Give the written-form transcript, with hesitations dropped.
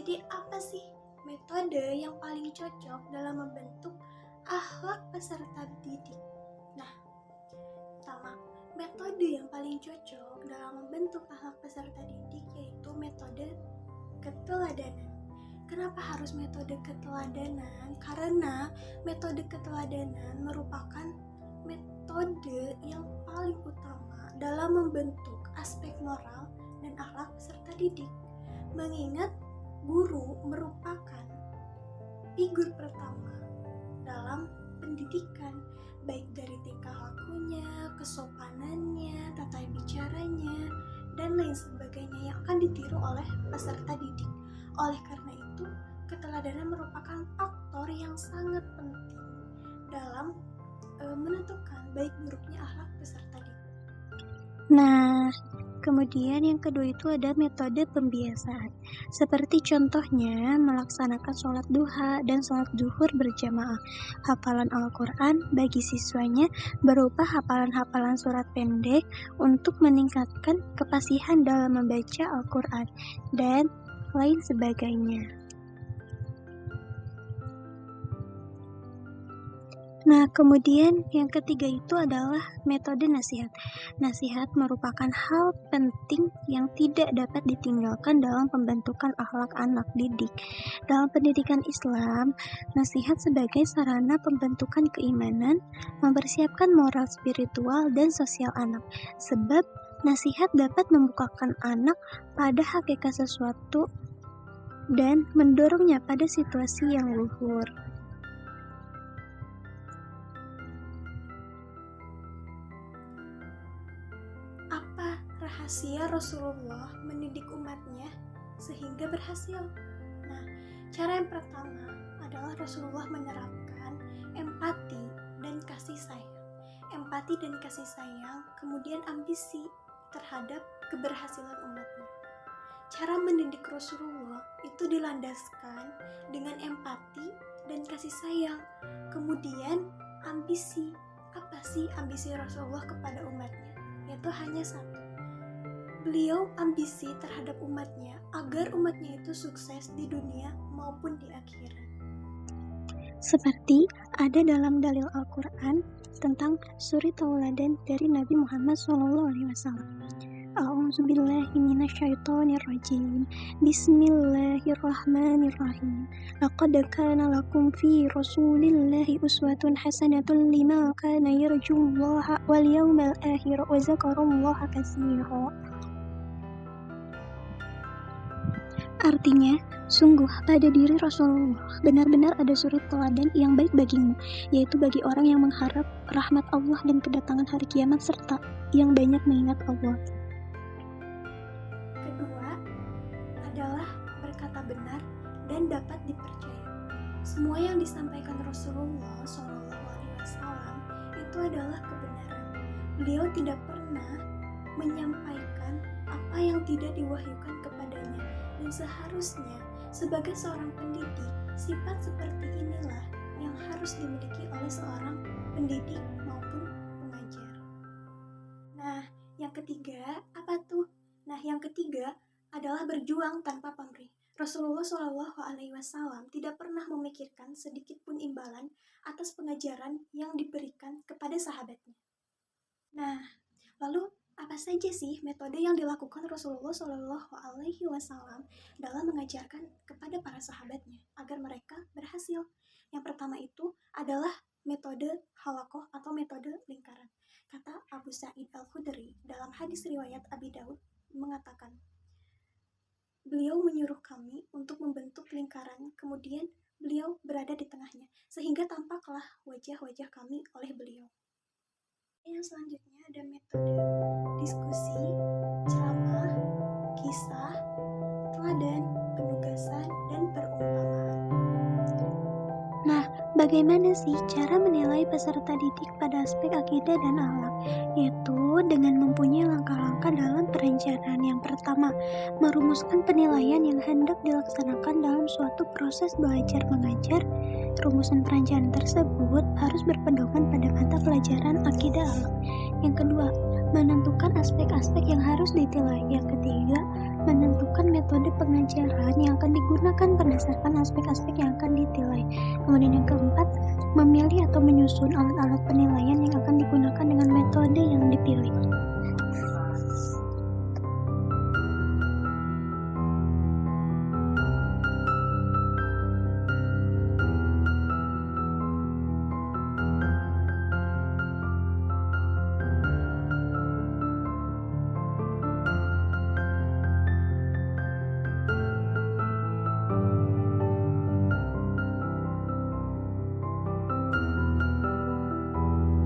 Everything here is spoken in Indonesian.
Jadi apa sih metode yang paling cocok dalam membentuk akhlak peserta didik? Nah, pertama, metode yang paling cocok dalam membentuk akhlak peserta didik yaitu metode keteladanan. Kenapa harus metode keteladanan? Karena metode keteladanan merupakan metode yang paling utama dalam membentuk aspek moral dan akhlak peserta didik. Mengingat guru merupakan figur pertama dalam pendidikan, baik dari tingkah lakunya, kesopanannya, tata bicaranya, dan lain sebagainya yang akan ditiru oleh peserta didik. Oleh karena itu, keteladanan merupakan faktor yang sangat penting dalam menentukan baik buruknya akhlak peserta didik. Nah, kemudian yang kedua itu ada metode pembiasaan. Seperti contohnya melaksanakan sholat duha dan sholat zuhur berjamaah. Hafalan Al-Quran bagi siswanya berupa hafalan-hafalan surat pendek untuk meningkatkan kefasihan dalam membaca Al-Quran dan lain sebagainya. Nah, kemudian yang ketiga itu adalah metode nasihat. Nasihat merupakan hal penting yang tidak dapat ditinggalkan dalam pembentukan akhlak anak didik. Dalam pendidikan Islam, nasihat sebagai sarana pembentukan keimanan, mempersiapkan moral spiritual dan sosial anak. Sebab nasihat dapat membukakan anak pada hakikat sesuatu dan mendorongnya pada situasi yang luhur. Apa rahasia Rasulullah mendidik umatnya sehingga berhasil? Nah, cara yang pertama adalah Rasulullah menerapkan empati dan kasih sayang. Empati dan kasih sayang, kemudian ambisi terhadap keberhasilan umatnya. Cara mendidik Rasulullah itu dilandaskan dengan empati dan kasih sayang. Kemudian ambisi. Apa sih ambisi Rasulullah kepada umatnya? Yaitu hanya satu. Beliau ambisi terhadap umatnya agar umatnya itu sukses di dunia maupun di akhirat. Seperti ada dalam dalil Al-Quran tentang suri tauladan dari Nabi Muhammad SAW. A'udzubillahi minasyaitonirrajim. Bismillahirrahmanirrahim. Laqad kana lakum fi Rasulillahi uswatun hasanatun liman kana yarjullaha wal yawmal akhir wa dzakarallaha katsira. Artinya, sungguh pada diri Rasulullah benar-benar ada suri teladan yang baik bagimu, yaitu bagi orang yang mengharap rahmat Allah dan kedatangan hari kiamat serta yang banyak mengingat Allah. Kedua adalah berkata benar dan dapat dipercaya. Semua yang disampaikan Rasulullah SAW itu adalah kebenaran. Beliau tidak pernah menyampaikan apa yang tidak diwahyukan kepadanya, dan seharusnya sebagai seorang pendidik, sifat seperti inilah yang harus dimiliki oleh seorang pendidik maupun pengajar. Nah, yang ketiga apa tuh? Nah, yang ketiga adalah berjuang tanpa pamrih. Rasulullah SAW tidak pernah memikirkan sedikit pun imbalan atas pengajaran yang diberikan kepada sahabatnya. Nah, lalu apa saja sih metode yang dilakukan Rasulullah SAW dalam mengajarkan kepada para sahabatnya agar mereka berhasil? Yang pertama itu adalah metode halakoh atau metode lingkaran. Kata Abu Sa'id Al-Khudri dalam hadis riwayat Abi Daud mengatakan, beliau menyuruh kami untuk membentuk lingkaran, kemudian beliau berada di tengahnya, sehingga tampaklah wajah-wajah kami oleh beliau. Yang selanjutnya ada metode diskusi, ceramah, kisah, teladan, penugasan, dan perumpamaan. Nah, bagaimana sih cara menilai peserta didik pada aspek akidah dan akhlak? Yaitu dengan mempunyai langkah-langkah dalam perencanaan. Yang pertama, merumuskan penilaian yang hendak dilaksanakan dalam suatu proses belajar mengajar. Rumusan perencanaan tersebut harus berpedoman pada mata pelajaran akidah akhlak. Yang kedua, menentukan aspek-aspek yang harus ditilai. Yang ketiga, menentukan metode pengajaran yang akan digunakan berdasarkan aspek-aspek yang akan ditilai. Kemudian yang keempat, memilih atau menyusun alat-alat penilaian yang akan digunakan dengan metode yang dipilih.